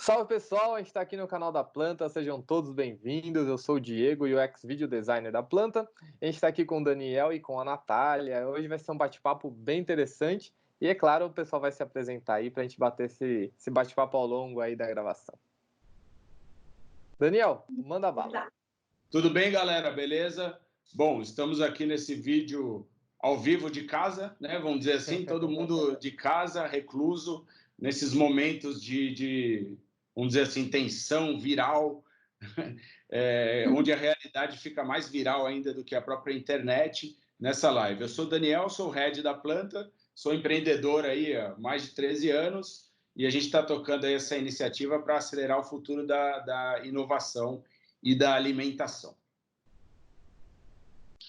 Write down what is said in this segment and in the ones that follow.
Salve pessoal, a gente está aqui no canal da Planta, sejam todos bem-vindos. Eu sou o Diego, UX Video Designer da Planta. A gente está aqui com o Daniel e com a Natália. Hoje vai ser um bate-papo bem interessante e, é claro, o pessoal vai se apresentar aí para a gente bater esse bate-papo ao longo aí da gravação. Daniel, manda bala. Tudo bem, galera? Beleza? Bom, estamos aqui nesse vídeo ao vivo de casa, né? Vamos dizer assim, todo mundo de casa, recluso, nesses momentos vamos dizer assim, tensão viral, onde a realidade fica mais viral ainda do que a própria internet nessa live. Eu sou o Daniel, sou o head da Planta, sou empreendedor aí há mais de 13 anos e a gente está tocando aí essa iniciativa para acelerar o futuro da inovação e da alimentação.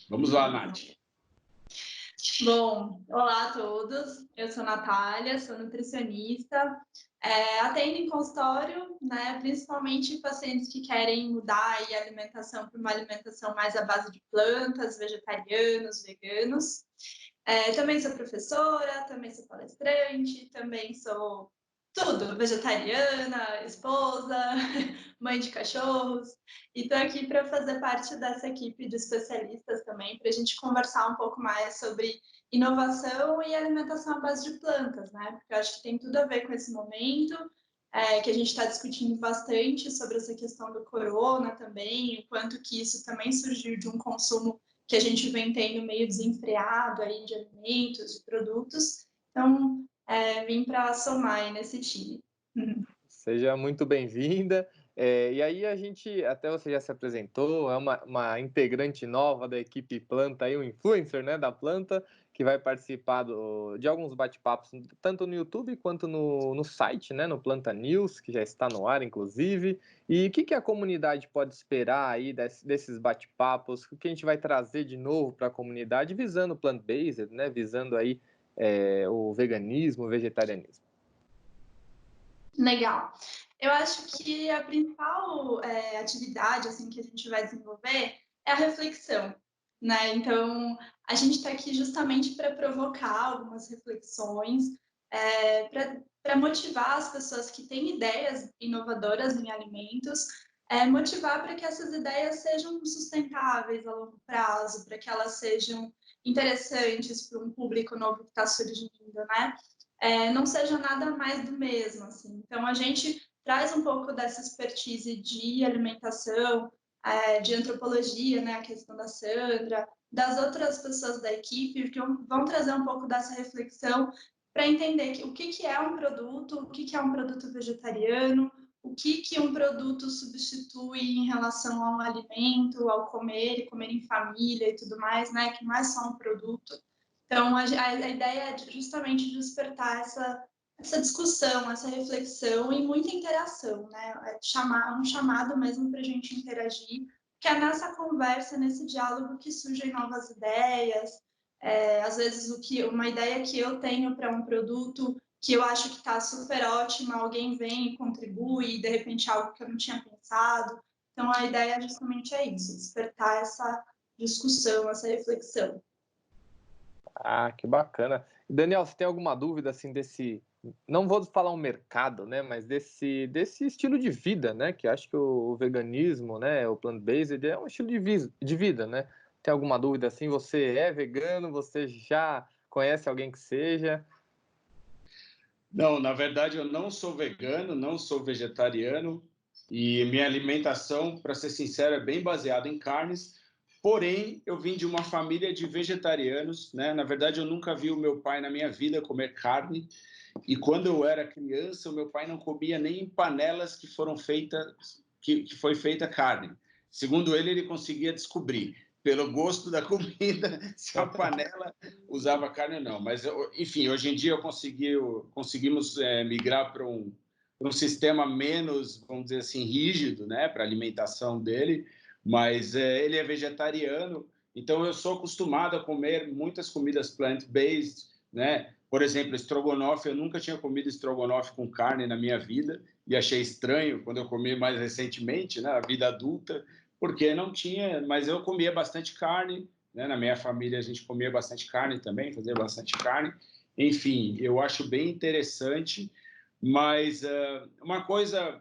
Vamos lá, Nath. Bom, olá a todos, eu sou Natália, sou nutricionista, atendo em consultório, né, principalmente pacientes que querem mudar a alimentação para uma alimentação mais à base de plantas, vegetarianos, veganos. Também sou professora, também sou palestrante, também sou tudo, vegetariana, esposa, mãe de cachorros, e estou aqui para fazer parte dessa equipe de especialistas também, para a gente conversar um pouco mais sobre inovação e alimentação à base de plantas, né? Porque eu acho que tem tudo a ver com esse momento, que a gente está discutindo bastante sobre essa questão do corona também, o quanto que isso também surgiu de um consumo que a gente vem tendo meio desenfreado aí de alimentos, de produtos. Então, vim para somar aí nesse time. Seja muito bem-vinda. E aí a gente, até você já se apresentou, é uma integrante nova da equipe Planta, aí, um influencer, né, da Planta, que vai participar de alguns bate-papos, tanto no YouTube quanto no site, né, no Planta News, que já está no ar, inclusive. E o que a comunidade pode esperar aí desses bate-papos? O que a gente vai trazer de novo para a comunidade, visando o plant-based, né, visando aí o veganismo, o vegetarianismo? Legal. Eu acho que a principal atividade assim, que a gente vai desenvolver é a reflexão, né? Então, a gente está aqui justamente para provocar algumas reflexões, para motivar as pessoas que têm ideias inovadoras em alimentos, motivar para que essas ideias sejam sustentáveis a longo prazo, para que elas sejam interessantes para um público novo que está surgindo, né? Não seja nada mais do mesmo, assim. Então, a gente traz um pouco dessa expertise de alimentação, de antropologia, né, a questão da Sandra, das outras pessoas da equipe, que vão trazer um pouco dessa reflexão para entender o que é um produto, o que é um produto vegetariano, o que um produto substitui em relação a um alimento, ao comer, e comer em família e tudo mais, né, que não é só um produto. Então, a ideia é justamente despertar essa discussão, essa reflexão e muita interação, né? Um chamado mesmo para a gente interagir, que é nessa conversa, nesse diálogo que surgem novas ideias. Às vezes, uma ideia que eu tenho para um produto que eu acho que está super ótima, alguém vem e contribui, e de repente algo que eu não tinha pensado. Então, a ideia justamente é isso, despertar essa discussão, essa reflexão. Ah, que bacana. Daniel, você tem alguma dúvida assim não vou falar um mercado, né, mas desse estilo de vida, né, que acho que o veganismo, né, o plant-based é um estilo de vida, né? Tem alguma dúvida assim? Você é vegano? Você já conhece alguém que seja? Não, na verdade eu não sou vegano, não sou vegetariano e minha alimentação, para ser sincero, é bem baseada em carnes. Porém, eu vim de uma família de vegetarianos, né? Na verdade, eu nunca vi o meu pai na minha vida comer carne. E quando eu era criança, o meu pai não comia nem em panelas que foram feitas, que foi feita carne. Segundo ele conseguia descobrir pelo gosto da comida se a panela usava carne ou não. Mas, enfim, hoje em dia conseguimos migrar para um sistema menos, vamos dizer assim, rígido, né, para a alimentação dele. Mas ele é vegetariano, então eu sou acostumado a comer muitas comidas plant-based, né? Por exemplo, estrogonofe, eu nunca tinha comido estrogonofe com carne na minha vida e achei estranho quando eu comi mais recentemente, né, na vida adulta, porque não tinha, mas eu comia bastante carne, né? Na minha família a gente comia bastante carne também, fazia bastante carne. Enfim, eu acho bem interessante, mas uma coisa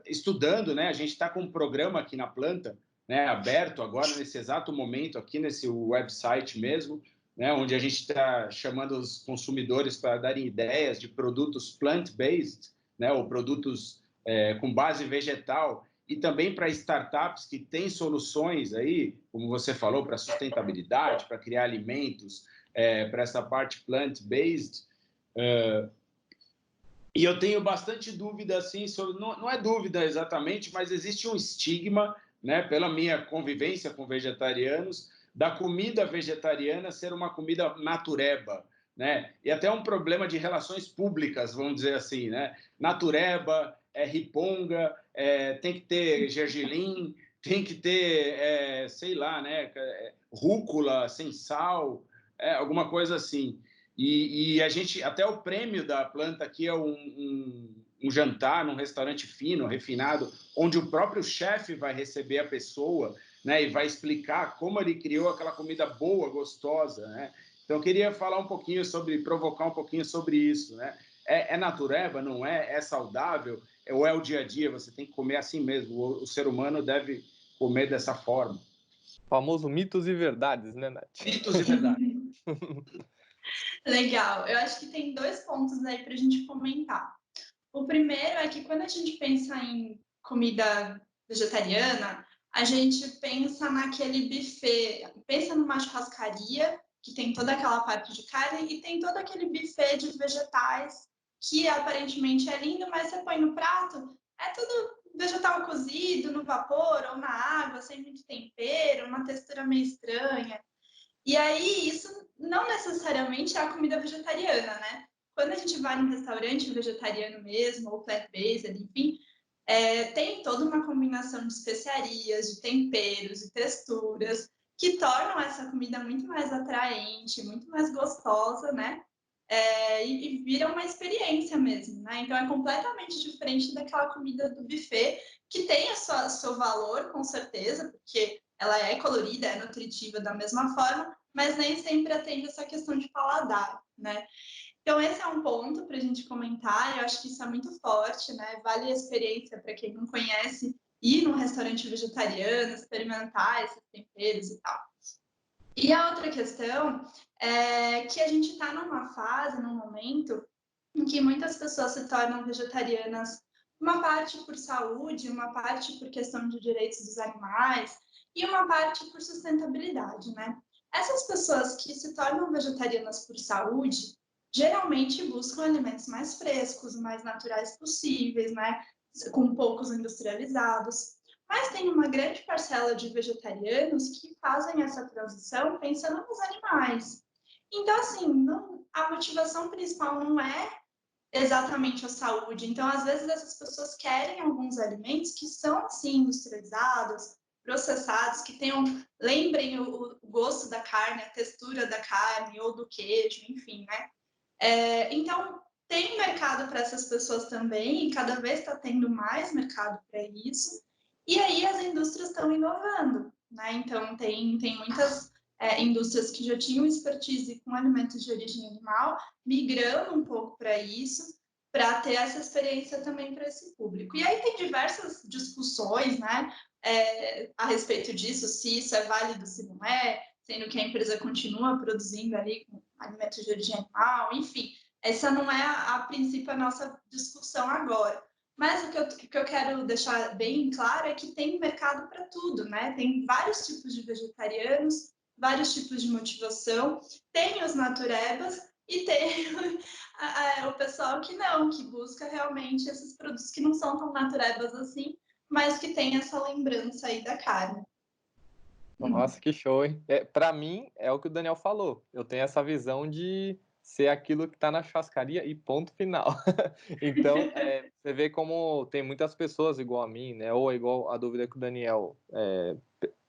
estudando, né? A gente está com um programa aqui na planta, né, aberto agora, nesse exato momento, aqui nesse website mesmo, né, onde a gente está chamando os consumidores para darem ideias de produtos plant-based, né, ou produtos com base vegetal, e também para startups que têm soluções aí, como você falou, para sustentabilidade, para criar alimentos, para essa parte plant-based. E eu tenho bastante dúvida, assim, sobre, não é dúvida exatamente, mas existe um estigma, né, pela minha convivência com vegetarianos, da comida vegetariana ser uma comida natureba, né? E até um problema de relações públicas, vamos dizer assim, né? Natureba, riponga, tem que ter gergelim, tem que ter, sei lá, né, rúcula sem sal, alguma coisa assim. E a gente, até o prêmio da planta aqui é um jantar num restaurante fino, refinado, onde o próprio chefe vai receber a pessoa, né, e vai explicar como ele criou aquela comida boa, gostosa, né? Então, eu queria falar um pouquinho sobre, provocar um pouquinho sobre isso, né? É natureba, não é? É saudável? Ou é o dia a dia? Você tem que comer assim mesmo. O ser humano deve comer dessa forma. O famoso mitos e verdades, né, Nath? Mitos e verdades. Legal. Eu acho que tem 2 pontos aí para a gente comentar. O primeiro é que quando a gente pensa em comida vegetariana, a gente pensa naquele buffet, pensa numa churrascaria que tem toda aquela parte de carne e tem todo aquele buffet de vegetais que aparentemente é lindo, mas você põe no prato, é tudo vegetal cozido no vapor ou na água, sem muito tempero, uma textura meio estranha. E aí, isso não necessariamente é a comida vegetariana, né? Quando a gente vai num restaurante vegetariano mesmo, ou plant-based, enfim, tem toda uma combinação de especiarias, de temperos, de texturas, que tornam essa comida muito mais atraente, muito mais gostosa, né? E vira uma experiência mesmo, né? Então, é completamente diferente daquela comida do buffet, que tem seu valor, com certeza, porque ela é colorida, é nutritiva da mesma forma, mas nem sempre atende essa questão de paladar, né? Então, esse é um ponto para a gente comentar, eu acho que isso é muito forte, né? Vale a experiência para quem não conhece ir num restaurante vegetariano, experimentar esses temperos e tal. E a outra questão é que a gente está numa fase, num momento, em que muitas pessoas se tornam vegetarianas, uma parte por saúde, uma parte por questão de direitos dos animais e uma parte por sustentabilidade, né? Essas pessoas que se tornam vegetarianas por saúde, geralmente buscam alimentos mais frescos, mais naturais possíveis, né? Com poucos industrializados. Mas tem uma grande parcela de vegetarianos que fazem essa transição pensando nos animais. Então, assim, a motivação principal não é exatamente a saúde. Então, às vezes, essas pessoas querem alguns alimentos que são, assim, industrializados, processados, que tenham, lembrem o gosto da carne, a textura da carne ou do queijo, enfim, né? Então, tem mercado para essas pessoas também, e cada vez está tendo mais mercado para isso. E aí as indústrias estão inovando, né? Então, tem muitas indústrias que já tinham expertise com alimentos de origem animal, migrando um pouco para isso, para ter essa experiência também para esse público. E aí tem diversas discussões, né, a respeito disso, se isso é válido, se não é, sendo que a empresa continua produzindo ali com alimentos de origem animal, enfim. Essa não é, a princípio, a nossa discussão agora. Mas o que eu quero deixar bem claro é que tem mercado para tudo, né? Tem vários tipos de vegetarianos, vários tipos de motivação, tem os naturebas e tem o pessoal que não, que busca realmente esses produtos que não são tão naturebas assim, mas que tem essa lembrança aí da carne. Nossa, que show, hein? Para mim, é o que o Daniel falou. Eu tenho essa visão de ser aquilo que está na churrascaria e ponto final. Então, você vê como tem muitas pessoas igual a mim, né? Ou igual a dúvida que o Daniel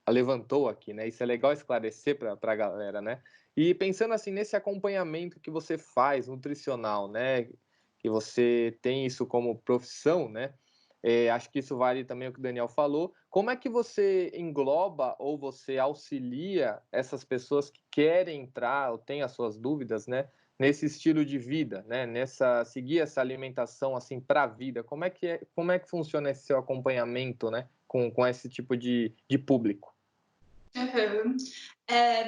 levantou aqui, né? Isso é legal esclarecer para a galera, né? E pensando assim nesse acompanhamento que você faz, nutricional, né? Que você tem isso como profissão, né? Acho que isso vale também o que o Daniel falou. Como é que você engloba ou você auxilia essas pessoas que querem entrar ou têm as suas dúvidas, né, nesse estilo de vida, né? Seguir essa alimentação assim para a vida. Como é que funciona esse seu acompanhamento, né? Com esse tipo de público? Uhum.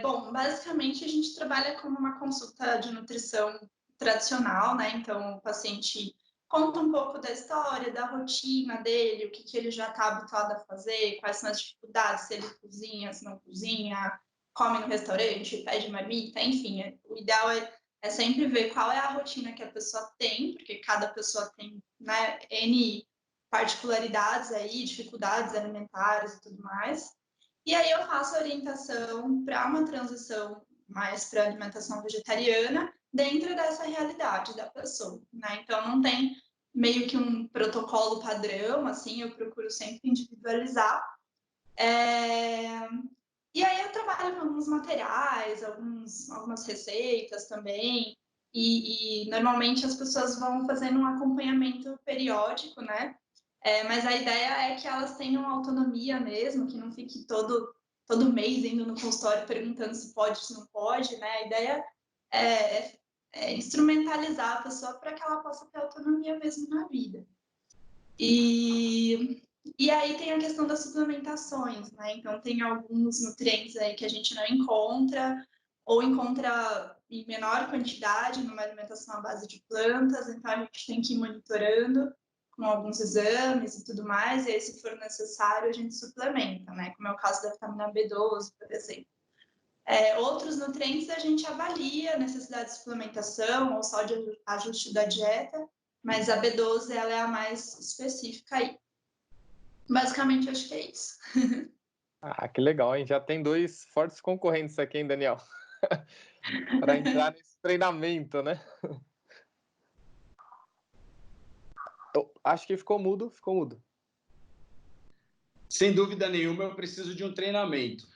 Bom, basicamente a gente trabalha como uma consulta de nutrição tradicional, né? Então o paciente conta um pouco da história, da rotina dele, o que ele já está habituado a fazer, quais são as dificuldades, se ele cozinha, se não cozinha, come no restaurante, pede marmita, enfim. O ideal é sempre ver qual é a rotina que a pessoa tem, porque cada pessoa tem, né, N particularidades aí, dificuldades alimentares e tudo mais. E aí eu faço a orientação para uma transição mais para alimentação vegetariana dentro dessa realidade da pessoa, né? Então não tem meio que um protocolo padrão, assim, eu procuro sempre individualizar. E aí eu trabalho com alguns materiais, algumas receitas também, e normalmente as pessoas vão fazendo um acompanhamento periódico, né? Mas a ideia é que elas tenham autonomia mesmo, que não fique todo mês indo no consultório perguntando se pode, se não pode, né? A ideia é instrumentalizar a pessoa para que ela possa ter autonomia mesmo na vida. E aí tem a questão das suplementações, né? Então tem alguns nutrientes aí que a gente não encontra, ou encontra em menor quantidade numa alimentação à base de plantas, então a gente tem que ir monitorando com alguns exames e tudo mais, e aí, se for necessário, a gente suplementa, né? Como é o caso da vitamina B12, por exemplo. Outros nutrientes a gente avalia a necessidade de suplementação ou só de ajuste da dieta, mas a B12 ela é a mais específica aí. Basicamente, acho que é isso. Ah, que legal, hein? Já tem 2 fortes concorrentes aqui, hein, Daniel? Para entrar nesse treinamento, né? Eu acho que ficou mudo. Sem dúvida nenhuma, eu preciso de um treinamento.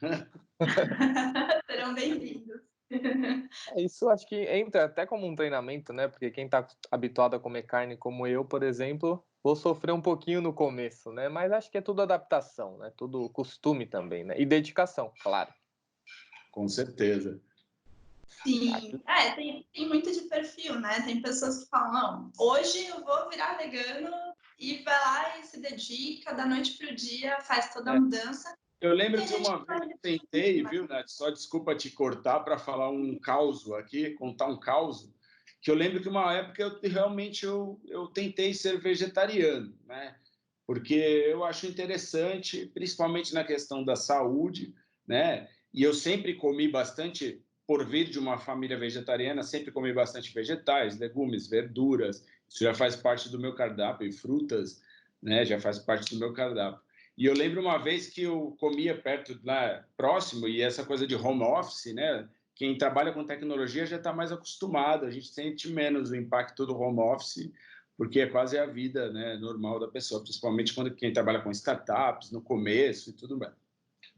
Serão bem-vindos. Isso acho que entra até como um treinamento, né? Porque quem está habituado a comer carne como eu, por exemplo, vou sofrer um pouquinho no começo, né? Mas acho que é tudo adaptação, né? Tudo costume também, né? E dedicação, claro. Com certeza. Sim, tem muito de perfil, né? Tem pessoas que falam, não, hoje eu vou virar vegano e vai lá e se dedica da noite para o dia, faz toda a mudança. Eu lembro E a que gente uma vez eu tentei, viu, Nath? Só desculpa te cortar para falar um caos aqui, contar um caos, que eu lembro que uma época eu tentei ser vegetariano, né? Porque eu acho interessante, principalmente na questão da saúde, né? E eu sempre comi bastante, por vir de uma família vegetariana, sempre comi bastante vegetais, legumes, verduras, isso já faz parte do meu cardápio, e frutas, né? Já faz parte do meu cardápio. E eu lembro uma vez que eu comia perto, lá próximo, e essa coisa de home office, né? Quem trabalha com tecnologia já está mais acostumado, a gente sente menos o impacto do home office, porque é quase a vida, né, normal da pessoa, principalmente quando quem trabalha com startups, no começo e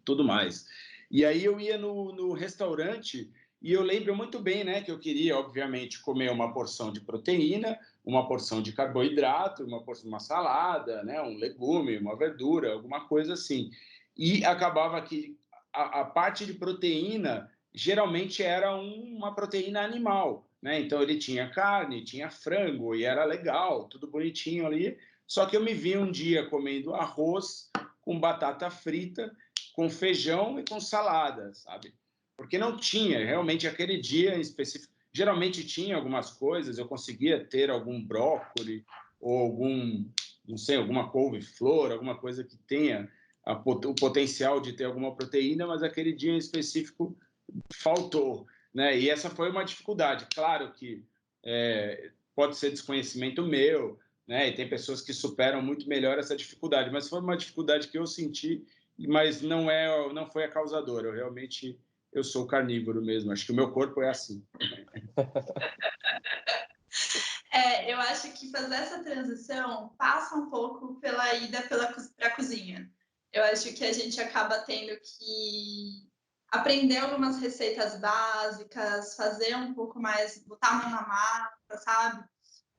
tudo mais. E aí eu ia no restaurante e eu lembro muito bem, né, que eu queria, obviamente, comer uma porção de proteína, uma porção de carboidrato, uma salada, né, um legume, uma verdura, alguma coisa assim. E acabava que a parte de proteína geralmente era uma proteína animal, né? Então ele tinha carne, tinha frango e era legal, tudo bonitinho ali. Só que eu me vi um dia comendo arroz com batata frita, com feijão e com salada, sabe? Porque não tinha, realmente aquele dia em específico. Geralmente tinha algumas coisas, eu conseguia ter algum brócolis ou não sei, alguma couve-flor, alguma coisa que tenha o potencial de ter alguma proteína, mas aquele dia em específico faltou, né? E essa foi uma dificuldade. Claro que pode ser desconhecimento meu, né? E tem pessoas que superam muito melhor essa dificuldade, mas foi uma dificuldade que eu senti, mas não foi a causadora. Eu sou carnívoro mesmo. Acho que o meu corpo é assim. Eu acho que fazer essa transição passa um pouco pela ida para a cozinha. Eu acho que a gente acaba tendo que aprender algumas receitas básicas, fazer um pouco mais, botar a mão na massa, sabe?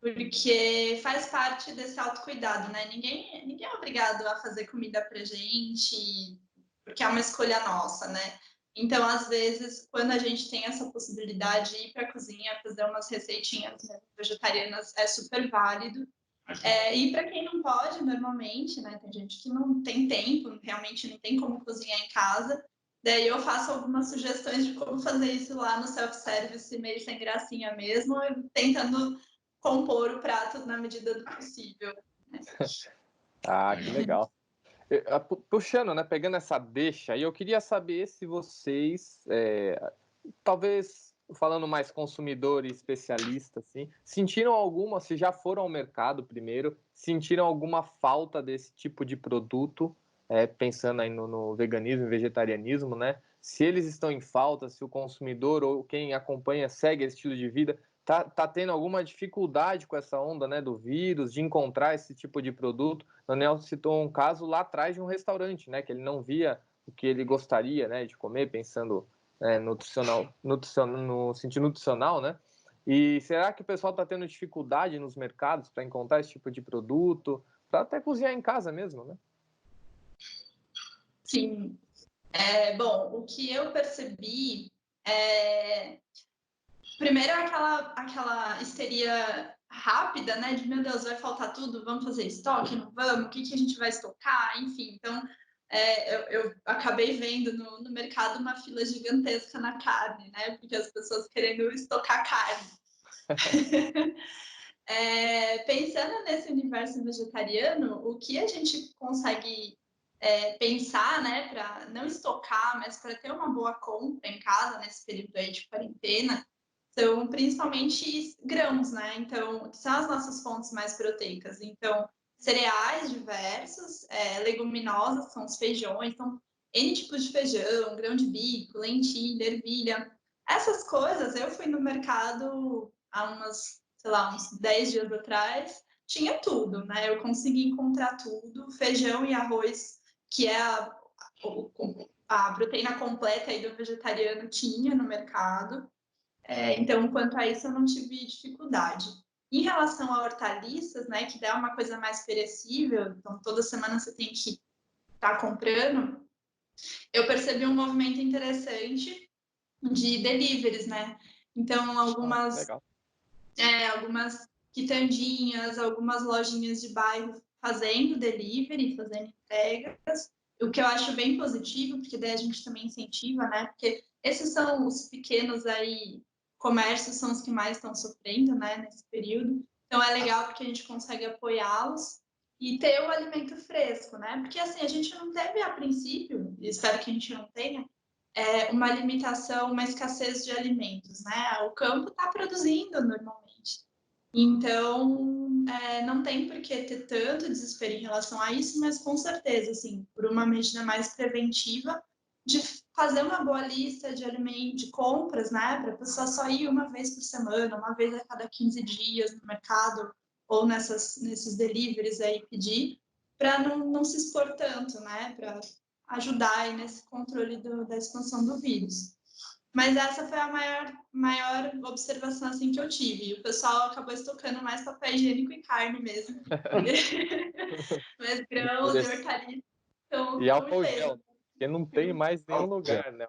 Porque faz parte desse autocuidado, né? Ninguém é obrigado a fazer comida pra gente, porque é uma escolha nossa, né? Então, às vezes, quando a gente tem essa possibilidade de ir para a cozinha, fazer umas receitinhas vegetarianas, é super válido. E para quem não pode, normalmente, né? Tem gente que não tem tempo, realmente não tem como cozinhar em casa. Daí eu faço algumas sugestões de como fazer isso lá no self-service, meio sem gracinha mesmo, tentando compor o prato na medida do possível. Né? Ah, que legal. Puxando, né, pegando essa deixa, e eu queria saber se vocês, talvez falando mais consumidor e especialista, assim, sentiram alguma, se já foram ao mercado primeiro, sentiram alguma falta desse tipo de produto, pensando aí no veganismo e vegetarianismo, né? Se eles estão em falta, se o consumidor ou quem acompanha segue esse estilo de vida, tá tendo alguma dificuldade com essa onda, né, do vírus, de encontrar esse tipo de produto. O Daniel citou um caso lá atrás de um restaurante, né, que ele não via o que ele gostaria, né, de comer, pensando no sentido nutricional, né? E será que o pessoal está tendo dificuldade nos mercados para encontrar esse tipo de produto, para até cozinhar em casa mesmo, né? Sim. Bom, o que eu percebi primeiro aquela histeria rápida, né? De meu Deus, vai faltar tudo, vamos fazer estoque, não vamos, o que a gente vai estocar, enfim. Então, eu acabei vendo no mercado uma fila gigantesca na carne, né? Porque as pessoas querendo estocar carne. Pensando nesse universo vegetariano, o que a gente consegue pensar, né, para não estocar, mas para ter uma boa compra em casa nesse período aí de quarentena, são principalmente grãos, né? Então, são as nossas fontes mais proteicas. Então, cereais diversos, leguminosas, são os feijões, então, N tipos de feijão, grão de bico, lentilha, ervilha. Essas coisas, eu fui no mercado há uns 10 dias atrás, tinha tudo, né? Eu consegui encontrar tudo, feijão e arroz, que é a proteína completa aí do vegetariano, tinha no mercado. Então, quanto a isso, eu não tive dificuldade. Em relação a hortaliças, né, que é uma coisa mais perecível, então toda semana você tem que estar comprando, eu percebi um movimento interessante de deliveries, né? Então, algumas quitandinhas, algumas lojinhas de bairro fazendo delivery, fazendo entregas, o que eu acho bem positivo, porque daí a gente também incentiva, né? Porque esses são os pequenos aí comércios, são os que mais estão sofrendo, né, nesse período. Então é legal porque a gente consegue apoiá-los e ter o alimento fresco, né? Porque assim, a gente não teve a princípio, e espero que a gente não tenha, uma limitação, uma escassez de alimentos, né? O campo está produzindo normalmente. Então, não tem por que ter tanto desespero em relação a isso, mas com certeza, assim, por uma medida mais preventiva, de fazer uma boa lista de alimentos, de compras, né, para a pessoa só ir uma vez por semana, uma vez a cada 15 dias no mercado, ou nesses deliveries aí pedir, para não se expor tanto, né, para ajudar aí nesse controle da expansão do vírus. Mas essa foi a maior observação assim, que eu tive. O pessoal acabou estocando mais papel higiênico e carne mesmo. Mas grãos e hortaliças E estão álcool cheios. gel, porque não tem mais nenhum lugar, né?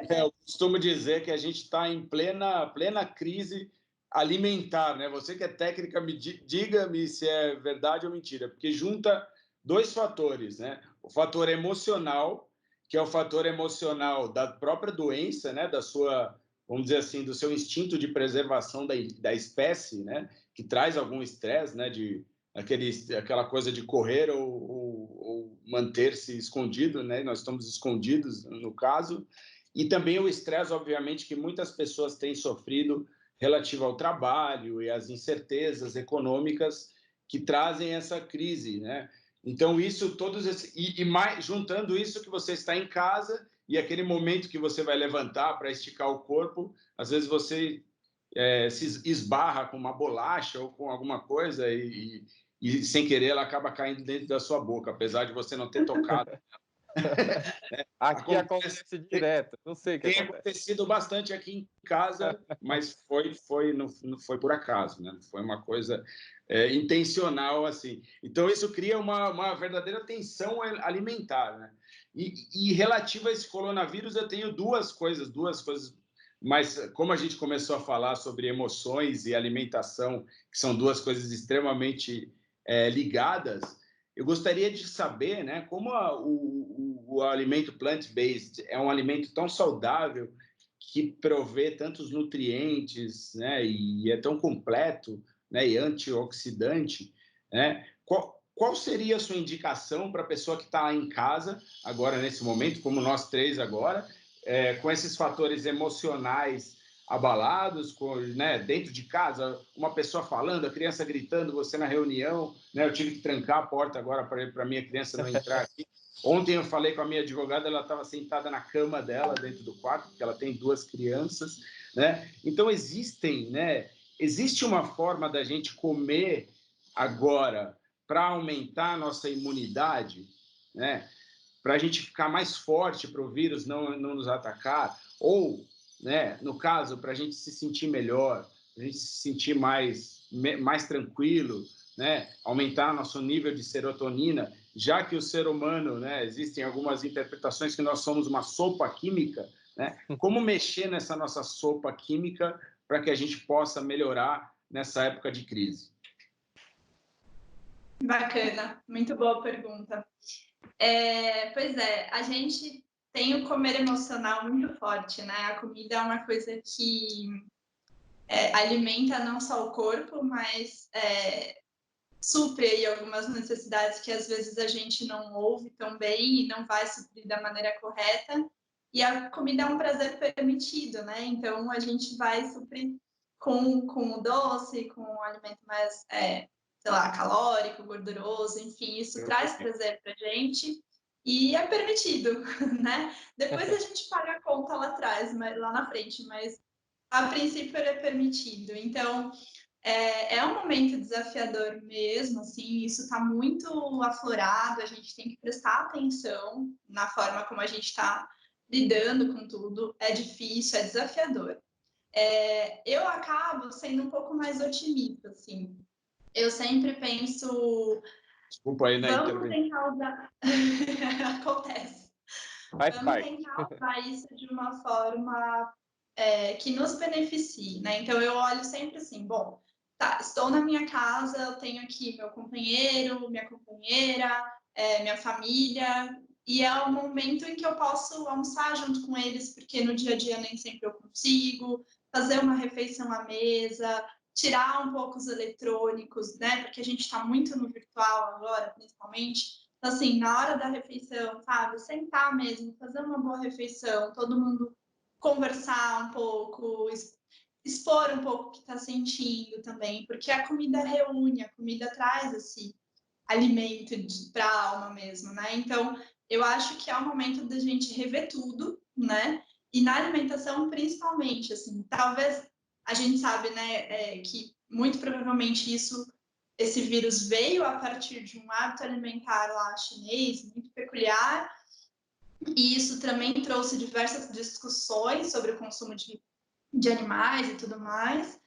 Eu costumo dizer que a gente está em plena crise alimentar, né? Você que é técnica, diga-me se é verdade ou mentira, porque junta dois fatores, né? O fator emocional, que é o fator emocional da própria doença, né? Da sua, vamos dizer assim, do seu instinto de preservação da espécie, né? Que traz algum estresse, né? Aquela coisa de correr ou manter-se escondido, né? Nós estamos escondidos no caso. E também o estresse, obviamente, que muitas pessoas têm sofrido relativo ao trabalho e às incertezas econômicas que trazem essa crise, né? Então, isso, mais, juntando isso que você está em casa e aquele momento que você vai levantar para esticar o corpo, às vezes você se esbarra com uma bolacha ou com alguma coisa e sem querer ela acaba caindo dentro da sua boca, apesar de você não ter tocado. Aqui acontece direto, não sei o que Tem acontece. acontecido bastante aqui em casa, mas não foi por acaso, né? Não foi uma coisa intencional assim. Então isso cria uma verdadeira tensão alimentar, né? E relativo a esse coronavírus, eu tenho duas coisas, mas como a gente começou a falar sobre emoções e alimentação, que são duas coisas extremamente ligadas, eu gostaria de saber, né, como o alimento plant-based é um alimento tão saudável que provê tantos nutrientes, né, e é tão completo, né, e antioxidante, né? Qual seria a sua indicação para a pessoa que está em casa agora nesse momento, como nós três agora, com esses fatores emocionais abalados, né, dentro de casa, uma pessoa falando, a criança gritando, você na reunião, né, eu tive que trancar a porta agora para a minha criança não entrar aqui. Ontem eu falei com a minha advogada, ela estava sentada na cama dela, dentro do quarto, porque ela tem 2 crianças, né? Então existe uma forma da gente comer agora para aumentar a nossa imunidade, né? Para a gente ficar mais forte para o vírus não nos atacar, ou, né, no caso, para a gente se sentir melhor, para a gente se sentir mais tranquilo, né, aumentar nosso nível de serotonina, já que o ser humano, né, existem algumas interpretações que nós somos uma sopa química, né, como mexer nessa nossa sopa química para que a gente possa melhorar nessa época de crise? Bacana, muito boa pergunta. Pois é, a gente tem o comer emocional muito forte, né? A comida é uma coisa que alimenta não só o corpo, mas supre aí algumas necessidades que às vezes a gente não ouve tão bem e não vai suprir da maneira correta. E a comida é um prazer permitido, né? Então a gente vai suprir com o doce, com o alimento mais, sei lá, calórico, gorduroso, enfim, isso traz prazer pra gente e é permitido, né? Depois a gente paga a conta lá atrás, lá na frente, mas a princípio ele é permitido. Então, é um momento desafiador mesmo, assim, isso está muito aflorado, a gente tem que prestar atenção na forma como a gente está lidando com tudo, é difícil, é desafiador. Eu acabo sendo um pouco mais otimista, assim, eu sempre penso, Desculpa aí, né, vamos tentar usar... Acontece. Vamos tentar usar isso de uma forma que nos beneficie, né? Então, eu olho sempre assim, bom, tá, estou na minha casa, eu tenho aqui meu companheiro, minha companheira, minha família, e é o momento em que eu posso almoçar junto com eles, porque no dia a dia nem sempre eu consigo, fazer uma refeição à mesa, tirar um pouco os eletrônicos, né? Porque a gente está muito no virtual agora, principalmente. Então, assim, na hora da refeição, sabe? Sentar mesmo, fazer uma boa refeição, todo mundo conversar um pouco, expor um pouco o que está sentindo também, porque a comida reúne, a comida traz esse alimento para a alma mesmo, né? Então, eu acho que é o momento da gente rever tudo, né? E na alimentação, principalmente, assim, talvez a gente sabe, né, que muito provavelmente esse vírus veio a partir de um hábito alimentar lá chinês, muito peculiar, e isso também trouxe diversas discussões sobre o consumo de animais e tudo mais.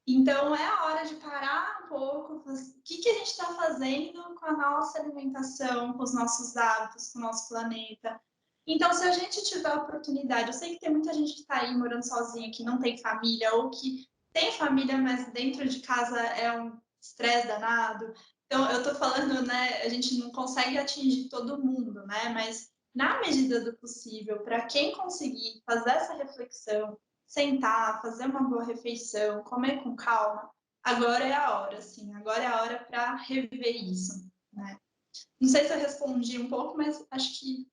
Então, é a hora de parar um pouco, o que a gente está fazendo com a nossa alimentação, com os nossos hábitos, com o nosso planeta. Então, se a gente tiver a oportunidade, eu sei que tem muita gente que está aí morando sozinha, que não tem família, ou que tem família, mas dentro de casa é um estresse danado. Então, eu estou falando, né, a gente não consegue atingir todo mundo, né, mas na medida do possível, para quem conseguir fazer essa reflexão, sentar, fazer uma boa refeição, comer com calma, agora é a hora, assim, agora é a hora para rever isso, né? Não sei se eu respondi um pouco, mas acho que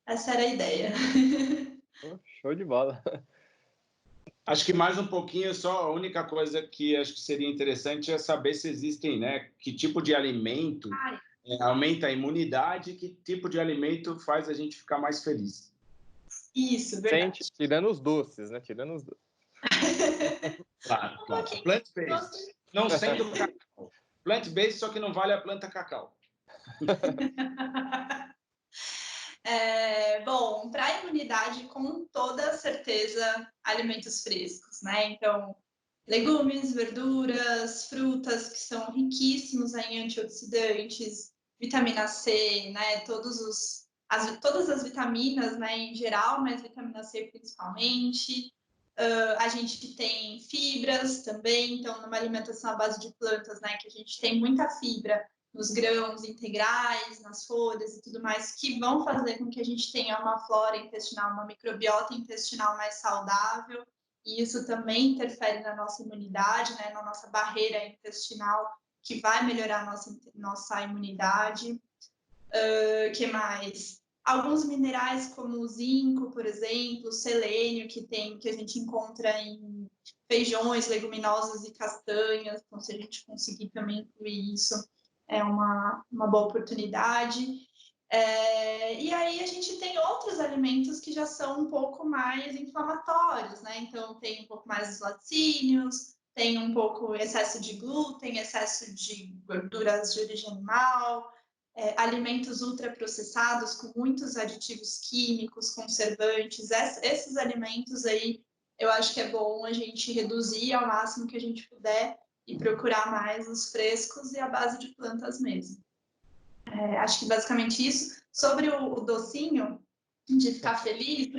essa era a ideia. Show de bola. Acho que mais um pouquinho, só a única coisa que acho que seria interessante é saber se existem, né, que tipo de alimento aumenta a imunidade e que tipo de alimento faz a gente ficar mais feliz. Isso, verdade. Tirando os doces, né? Tirando os doces. Claro, claro. Plant-based, não sendo cacau. Plant-based, só que não vale a planta cacau. Bom, para a imunidade, com toda certeza, alimentos frescos, né? Então, legumes, verduras, frutas que são riquíssimos em antioxidantes, vitamina C, né? Todas as vitaminas, né, em geral, mas vitamina C principalmente. A gente tem fibras também, então, numa alimentação à base de plantas, né, que a gente tem muita fibra nos grãos integrais, nas folhas e tudo mais, que vão fazer com que a gente tenha uma flora intestinal, uma microbiota intestinal mais saudável, e isso também interfere na nossa imunidade, né, na nossa barreira intestinal, que vai melhorar a nossa imunidade. Que mais? Alguns minerais como o zinco, por exemplo, o selênio, que a gente encontra em feijões, leguminosas e castanhas, então se a gente conseguir também incluir isso, é uma boa oportunidade. E aí a gente tem outros alimentos que já são um pouco mais inflamatórios, né? Então tem um pouco mais dos laticínios, tem um pouco excesso de glúten, excesso de gorduras de origem animal, alimentos ultraprocessados com muitos aditivos químicos, conservantes. Esses alimentos aí eu acho que é bom a gente reduzir ao máximo que a gente puder e procurar mais os frescos e a base de plantas mesmo. Acho que basicamente isso. Sobre o docinho, de ficar feliz,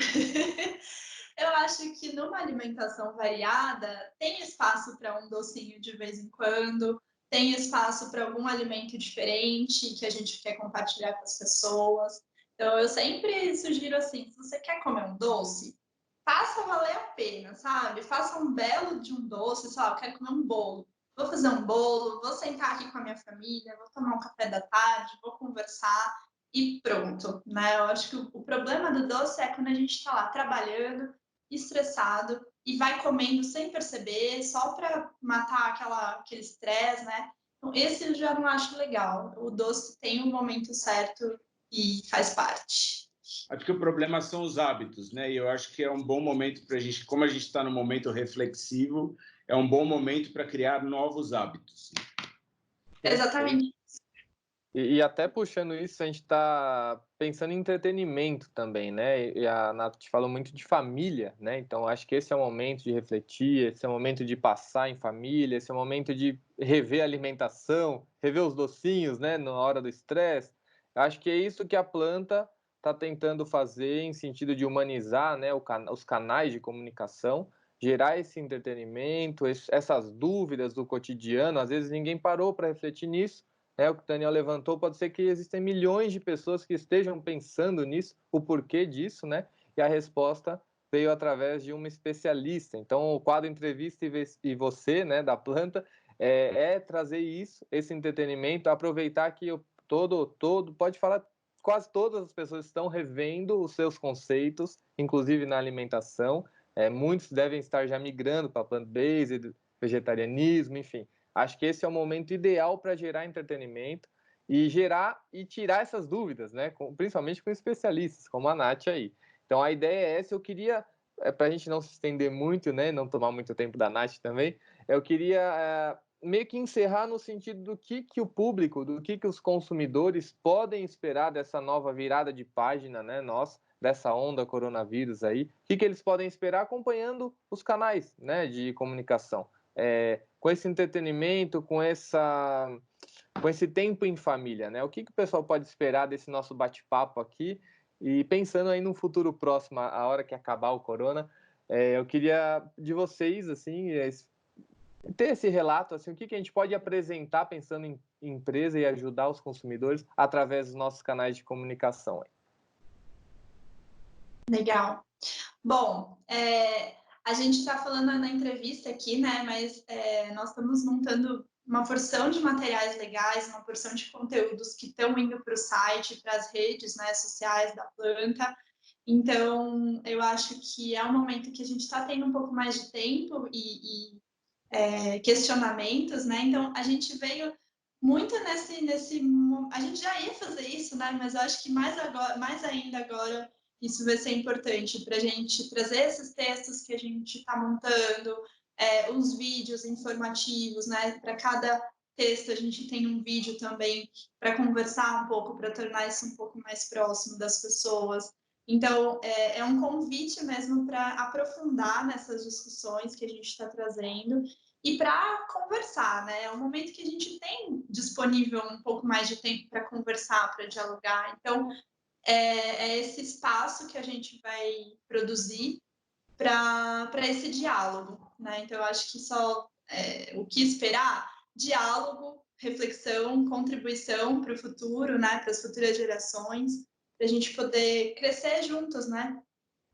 eu acho que numa alimentação variada tem espaço para um docinho de vez em quando, tem espaço para algum alimento diferente que a gente quer compartilhar com as pessoas. Então, eu sempre sugiro assim, se você quer comer um doce, faça valer a pena, sabe? Faça um belo de um doce, sei lá, eu quero comer um bolo. Vou fazer um bolo, vou sentar aqui com a minha família, vou tomar um café da tarde, vou conversar e pronto, né? Eu acho que o problema do doce é quando a gente está lá trabalhando, estressado e vai comendo sem perceber, só para matar aquele estresse, né? Então, esse eu já não acho legal. O doce tem um momento certo e faz parte. Acho que o problema são os hábitos, né? E eu acho que é um bom momento para a gente, como a gente está no momento reflexivo, é um bom momento para criar novos hábitos. Exatamente. E até puxando isso, a gente está pensando em entretenimento também, né? E a Nath falou muito de família, né? Então acho que esse é o momento de refletir, esse é o momento de passar em família, esse é o momento de rever a alimentação, rever os docinhos, né? Na hora do estresse. Acho que é isso que a planta está tentando fazer em sentido de humanizar, né? Os canais de comunicação, gerar esse entretenimento, essas dúvidas do cotidiano. Às vezes ninguém parou para refletir nisso. O que o Daniel levantou, pode ser que existem milhões de pessoas que estejam pensando nisso, o porquê disso, né? E a resposta veio através de uma especialista. Então, o quadro Entrevista e Você, né, da planta, é trazer isso, esse entretenimento, aproveitar que pode falar, quase todas as pessoas estão revendo os seus conceitos, inclusive na alimentação. Muitos devem estar já migrando para plant-based, vegetarianismo, enfim. Acho que esse é o momento ideal para gerar entretenimento e tirar essas dúvidas, né? Principalmente com especialistas, como a Nath aí. Então a ideia é essa, eu queria, para a gente não se estender muito, né? Não tomar muito tempo da Nath também, eu queria meio que encerrar no sentido do que o público, do que os consumidores podem esperar dessa nova virada de página, né? Dessa onda coronavírus aí, o que eles podem esperar acompanhando os canais, né, de comunicação. Com esse entretenimento, com esse tempo em família, né? O que o pessoal pode esperar desse nosso bate-papo aqui? E pensando aí no futuro próximo, a hora que acabar o corona, eu queria de vocês, assim, ter esse relato, assim, o que a gente pode apresentar pensando em empresa e ajudar os consumidores através dos nossos canais de comunicação. Legal. Bom, a gente está falando na entrevista aqui, né? Mas nós estamos montando uma porção de materiais legais, uma porção de conteúdos que estão indo para o site, para as redes, né, sociais da planta. Então, eu acho que é um momento que a gente está tendo um pouco mais de tempo e questionamentos, né? Então, a gente veio muito nesse. A gente já ia fazer isso, né? Mas eu acho que mais ainda agora isso vai ser importante para a gente trazer esses textos que a gente está montando, os vídeos informativos, né, para cada texto, a gente tem um vídeo também para conversar um pouco, para tornar isso um pouco mais próximo das pessoas. Então, é um convite mesmo para aprofundar nessas discussões que a gente está trazendo e para conversar, né? É um momento que a gente tem disponível um pouco mais de tempo para conversar, para dialogar. Então, é esse espaço que a gente vai produzir para esse diálogo, né? Então, eu acho que só o que esperar? Diálogo, reflexão, contribuição para o futuro, né? Para as futuras gerações, para a gente poder crescer juntos, né?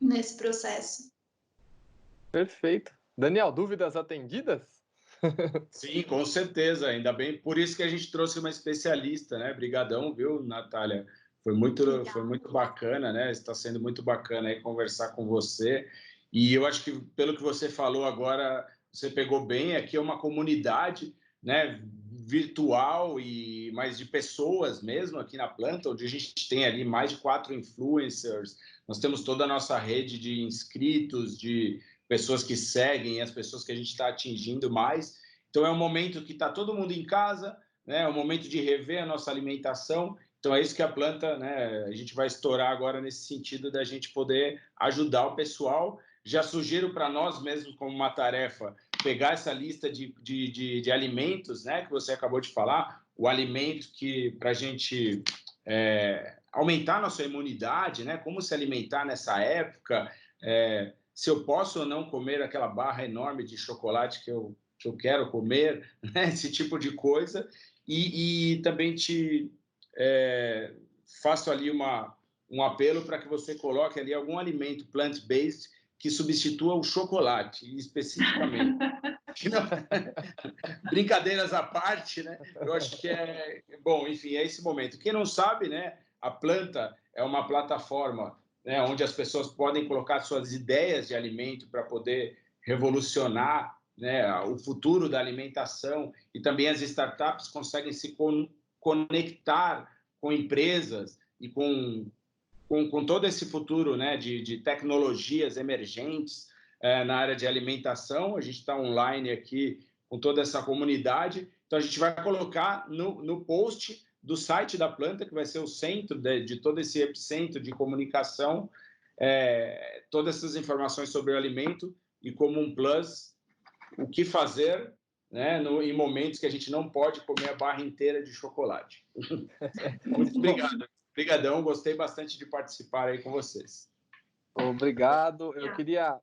Nesse processo. Perfeito. Daniel, dúvidas atendidas? Sim, com certeza, ainda bem. Por isso que a gente trouxe uma especialista, né? Brigadão, viu, Natália? Foi muito bacana, né? Está sendo muito bacana aí conversar com você. E eu acho que, pelo que você falou agora, você pegou bem. Aqui é uma comunidade, né? Virtual e mais de pessoas mesmo aqui na planta, onde a gente tem ali mais de 4 influencers. Nós temos toda a nossa rede de inscritos, de pessoas que seguem, as pessoas que a gente está atingindo mais. Então, é um momento que está todo mundo em casa, né? É um momento de rever a nossa alimentação. Então, é isso que a planta, né? A gente vai estourar agora nesse sentido da gente poder ajudar o pessoal. Já sugiro para nós mesmos, como uma tarefa, pegar essa lista de alimentos, né? Que você acabou de falar, o alimento que para a gente aumentar a nossa imunidade, né? Como se alimentar nessa época, se eu posso ou não comer aquela barra enorme de chocolate que eu quero comer, né? Esse tipo de coisa. E também faço ali um apelo para que você coloque ali algum alimento plant-based que substitua o chocolate, especificamente. Brincadeiras à parte, né? Eu acho que bom, enfim, é esse momento. Quem não sabe, né? A planta é uma plataforma, né, onde as pessoas podem colocar suas ideias de alimento para poder revolucionar, né, o futuro da alimentação, e também as startups conseguem se conectar com empresas e com todo esse futuro, né, de tecnologias emergentes na área de alimentação. A gente está online aqui com toda essa comunidade. Então, a gente vai colocar no post do site da planta, que vai ser o centro de todo esse epicentro de comunicação, todas essas informações sobre o alimento e, como um plus, o que fazer, né, em momentos que a gente não pode comer a barra inteira de chocolate. Muito obrigado. Obrigadão, gostei bastante de participar aí com vocês. Obrigado. Eu queria.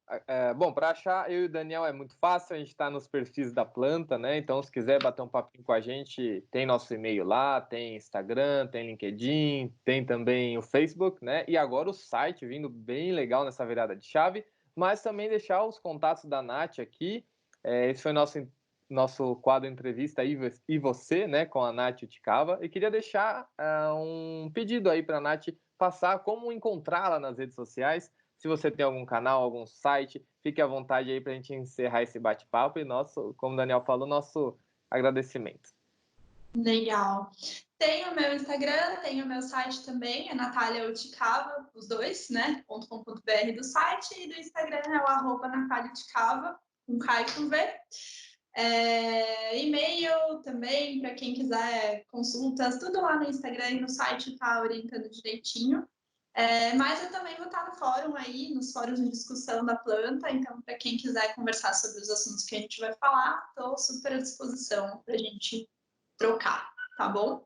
Bom, para achar eu e o Daniel é muito fácil, a gente está nos perfis da planta, né? Então, se quiser bater um papinho com a gente, tem nosso e-mail lá, tem Instagram, tem LinkedIn, tem também o Facebook, né? E agora o site vindo bem legal nessa virada de chave, mas também deixar os contatos da Nath aqui. Esse foi nosso quadro entrevista e você, né, com a Nath Uticava. E queria deixar um pedido aí para a Nath passar como encontrá-la nas redes sociais. Se você tem algum canal, algum site, fique à vontade aí para a gente encerrar esse bate-papo e como o Daniel falou, nosso agradecimento. Legal. Tem o meu Instagram, tem o meu site também, é Natália Uticava, os dois, né? .com.br do site, e do Instagram é o @Natália Uticava, com K e com V. E-mail também, para quem quiser consultas, tudo lá no Instagram e no site está orientando direitinho. Mas eu também vou estar no fórum aí, nos fóruns de discussão da planta, então para quem quiser conversar sobre os assuntos que a gente vai falar, estou super à disposição para a gente trocar, tá bom?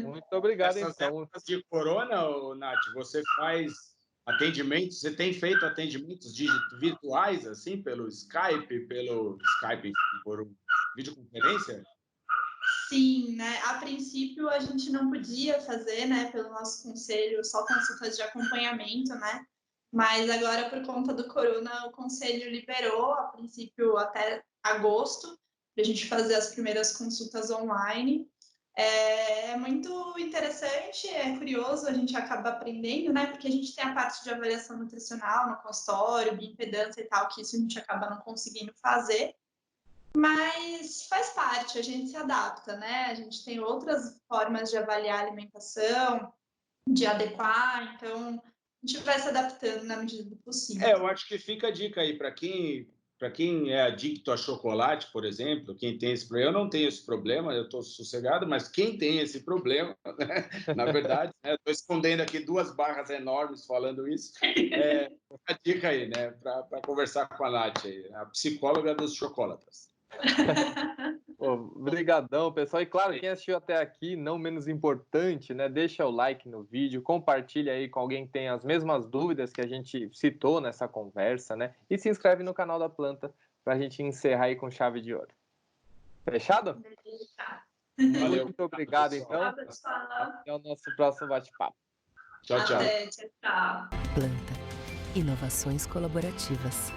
Muito obrigado, Essas então. épocas de corona, Nath, você faz atendimentos, você tem feito atendimentos virtuais, assim, pelo Skype, por videoconferência? Sim, né? A princípio a gente não podia fazer, né, pelo nosso conselho, só consultas de acompanhamento, né? Mas agora, por conta do corona, o conselho liberou, a princípio até agosto, para a gente fazer as primeiras consultas online. É muito interessante, é curioso, a gente acaba aprendendo, né? Porque a gente tem a parte de avaliação nutricional no consultório, bioimpedância e tal, que isso a gente acaba não conseguindo fazer. Mas faz parte, a gente se adapta, né? A gente tem outras formas de avaliar a alimentação, de adequar, então a gente vai se adaptando na medida do possível. Eu acho que fica a dica aí para para quem é adicto a chocolate, por exemplo, quem tem esse problema, eu não tenho esse problema, eu estou sossegado, mas quem tem esse problema, né? Na verdade, né, estou escondendo aqui 2 barras enormes falando isso, a dica aí, né, para conversar com a Nath, aí, a psicóloga dos chocolatas. Obrigadão, pessoal. E claro, quem assistiu até aqui, não menos importante, né? Deixa o like no vídeo, compartilha aí com alguém que tem as mesmas dúvidas que a gente citou nessa conversa, né? E se inscreve no canal da Planta para a gente encerrar aí com chave de ouro. Fechado? Valeu. Muito obrigado, então. Até o nosso próximo bate-papo. Tchau, tchau. Até, tchau. Planta. Inovações colaborativas.